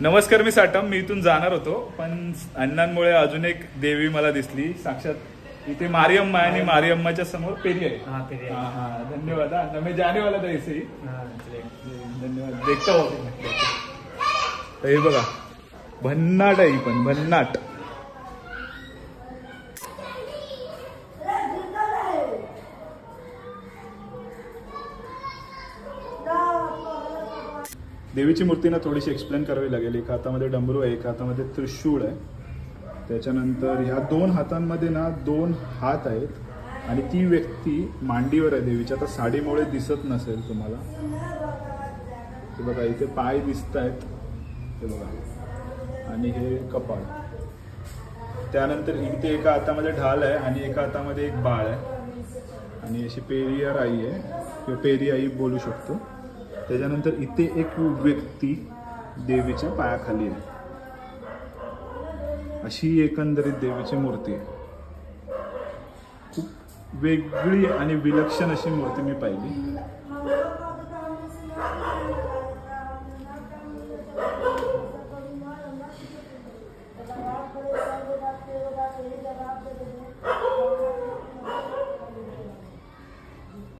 नमस्कार, मी साटम. मी इथून जाणार होतो, पण अण्णांमुळे अजून एक देवी मला दिसली साक्षात. इथे मारियम्मा आहे आणि मारियम्माच्या समोर पेरी आहे. हा, धन्यवाद. मैं जाने वाला था ऐसे ही. धन्यवाद. देखता हो. हे बघा, भन्नाट आहे, पण भन्नाट. देवीची मूर्ती ना थोडीशी एक्सप्लेन करावी लागेल. एका हातामध्ये डमरू आहे, एका हातामध्ये त्रिशूळ आहे. त्याच्यानंतर ह्या दोन हातांमध्ये ना 2 हात आहेत आणि ती व्यक्ती मांडीवर आहे देवीच्या. आता साडीमुळे दिसत नसेल तुम्हाला. हे बघा, इथे पाय दिसत आहेत, हे बघा, आणि हे कपाळ. त्यानंतर इथे एका हातामध्ये ढाल आहे आणि एका हातामध्ये एक बाळ आहे आणि अशी पेरियर आई आहे किंवा पेरी आई बोलू शकतो. त्याच्यानंतर इथे एक व्यक्ती देवीच्या पायाखाली आहे. अशी एकंदरीत देवीची मूर्ती आहे. खूप वेगळी आणि विलक्षण अशी मूर्ती मी पाहिली.